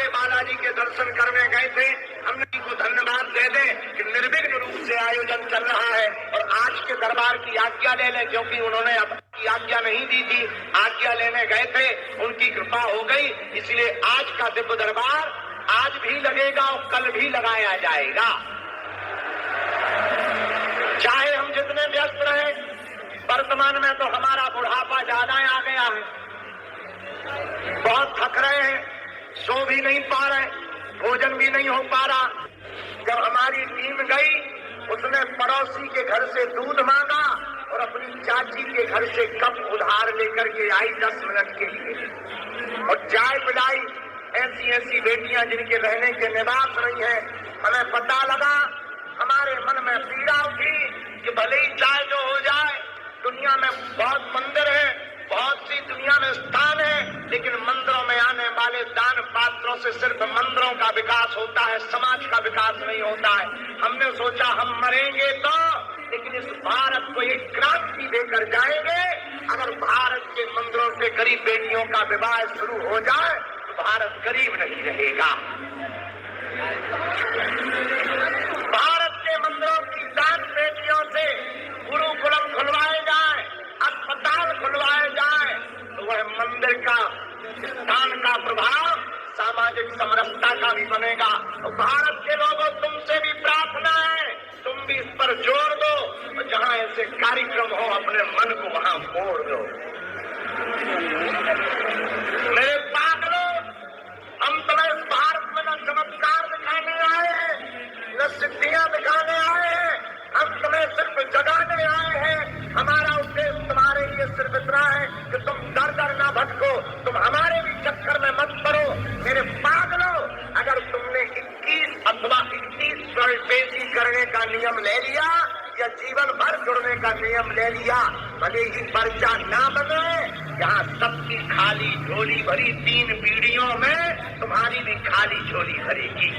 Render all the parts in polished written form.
विजय बालाजी के दर्शन करने गए थे। हमने इनको धन्यवाद दे दें कि निर्विघ्न रूप से आयोजन चल रहा है और आज के दरबार की आज्ञा ले लें, क्योंकि उन्होंने अपनी आज्ञा नहीं दी थी, आज्ञा लेने गए थे, उनकी कृपा हो गई। इसलिए आज का दिव्य दरबार आज भी लगेगा और कल भी लगाया जाएगा। चाहे हम जितने व्यस्त रहें, वर्तमान में तो हमारा बुढ़ापा ज्यादा आ गया है, बहुत थक रहे हैं, सो भी नहीं पा रहे, भोजन भी नहीं हो पा रहा। जब हमारी टीम गई, उसने पड़ोसी के घर से दूध मांगा और अपनी चाची के घर से कप उधार लेकर के आई 10 मिनट के लिए और चाय पिलाई। ऐसी ऐसी बेटियां जिनके रहने के निवास नहीं है। हमें पता लगा, हमारे मन में पीड़ा उठी कि भले ही चाय जो हो जाए, दुनिया में बहुत मंदिर है, बहुत सी दुनिया में स्थान है, लेकिन मंदिरों में आने वाले दान पात्रों से सिर्फ मंदिरों का विकास होता है, समाज का विकास नहीं होता है। हमने सोचा हम मरेंगे तो, लेकिन इस भारत को एक क्रांति देकर जाएंगे। अगर भारत के मंदिरों से गरीब बेटियों का विवाह शुरू हो जाए तो भारत गरीब नहीं रहेगा। भारत के मंदिरों की दान बेटियों से गुरुकुलम खुलवाए जाए, अस्पताल खुलवाए जाए, तो वह मंदिर का स्थान का प्रभाव सामाजिक समरसता का भी बनेगा। तो भारत के लोगों, तुमसे भी प्रार्थना है, तुम भी इस पर जोर दो और जहां ऐसे कार्यक्रम हो अपने मन को वहां मोड़ दो। मेरे पागलों, हम तो इस भारत में न चमत्कार दिखाने आए हैं, न सिद्धियां दिखाने आए हैं, हम तुम्हें सिर्फ जगाने आए हैं। हमारा उद्देश्य तुम्हारे लिए सिर्फ इतना है कि तुम दर दर ना भटको, तुम हमारे भी चक्कर में मत पड़ो। मेरे पागलों, अगर तुमने 21 अथवा 21 स्वल्पेशी करने का नियम ले लिया या जीवन भर जुड़ने का नियम ले लिया, भले ही पर्चा ना बने, यहाँ सबकी खाली झोली भरी 3 पीढ़ियों में तुम्हारी भी खाली झोली भरेगी।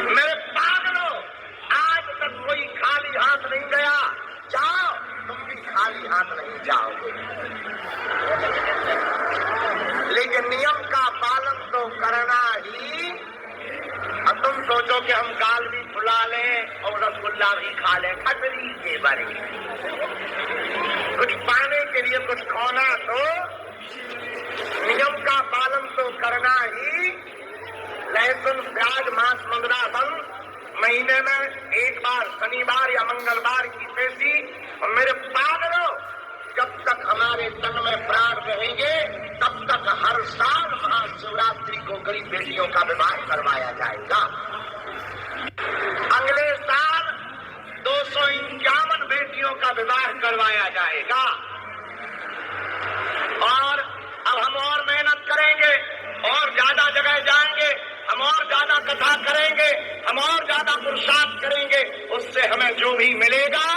मेरे पागलों, आज तक कोई खाली हाथ नहीं गया, जाओ तुम भी खाली हाथ नहीं जाओगे। लेकिन नियम का पालन तो करना ही। अब तुम सोचो कि हम गाल भी फुला लें और रसगुल्ला भी खा लें, खटरी के बारे कुछ पाने के लिए कुछ खोना, तो नियम का पालन तो करना ही। लहसुन प्याज मांस मंगरा बंद, महीने में एक बार शनिवार या मंगलवार की पेशी। और मेरे पागलों, जब तक हमारे तन में प्राण रहेंगे तब तक हर साल महाशिवरात्रि को गरीब बेटियों का विवाह करवाया जाएगा। अगले साल 251 बेटियों का विवाह करवाया जाएगा। और अब हम और मेहनत करेंगे, और ज्यादा जगह जाएंगे, हम और ज्यादा कथा करेंगे, हम और ज्यादा पुरुषार्थ करेंगे। उससे हमें जो भी मिलेगा,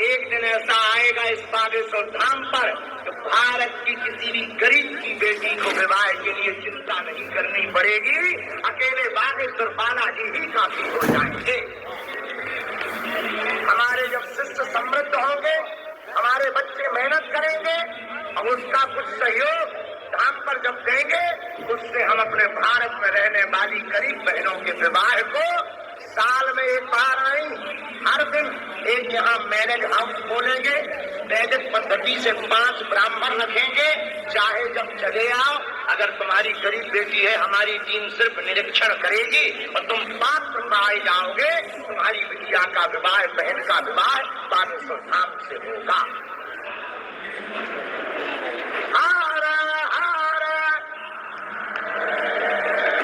एक दिन ऐसा आएगा इस बागेश्वर धाम पर तो भारत की किसी भी गरीब की बेटी को विवाह के लिए चिंता नहीं करनी पड़ेगी। अकेले बागेश्वर बालाजी ही काफी हो जाएंगे। हमारे जब शिष्य समृद्ध होंगे, हमारे बच्चे मेहनत करेंगे और उसका कुछ सहयोग धाम पर जब देंगे, उससे हम अपने भारत में रहने वाली गरीब बहनों के विवाह को साल में एक बार आई, हर दिन एक यहाँ मैरिज हाउस खोलेंगे, वैदिक पद्धति से 5 ब्राह्मण रखेंगे। चाहे जब चले आओ, अगर तुम्हारी गरीब बेटी है, हमारी टीम सिर्फ निरीक्षण करेगी और तुम पात्र पाए जाओगे, तुम्हारी बिटिया का विवाह, बहन का विवाह बागेश्वर धाम से होगा।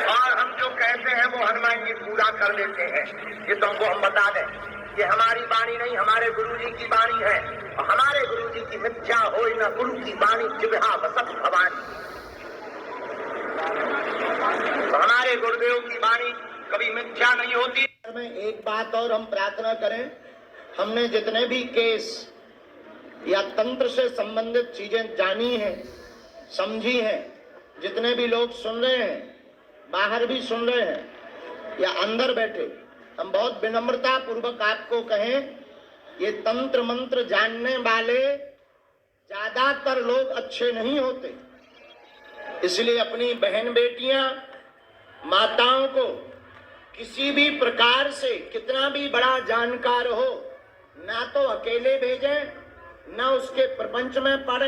और हम जो कहते हैं वो हनुमान जी पूरा कर देते हैं। ये तुमको हम बता दें, ये हमारी वाणी नहीं, हमारे गुरुजी की वाणी है। और हमारे गुरुजी की मिथ्या होई न गुरु की वाणी जिह्वा वसत भवानी। तो हमारे गुरुदेव की वाणी कभी मिथ्या नहीं होती। एक बात और हम प्रार्थना करें, हमने जितने भी केस या तंत्र से संबंधित चीजें जानी हैं, समझी हैं, जितने भी लोग सुन रहे हैं, बाहर भी सुन रहे हैं या अंदर बैठे, हम बहुत विनम्रता पूर्वक आपको कहें, ये तंत्र मंत्र जानने वाले ज्यादातर लोग अच्छे नहीं होते। इसलिए अपनी बहन बेटियां, माताओं को किसी भी प्रकार से कितना भी बड़ा जानकार हो, ना तो अकेले भेजें, ना उसके प्रपंच में पड़े,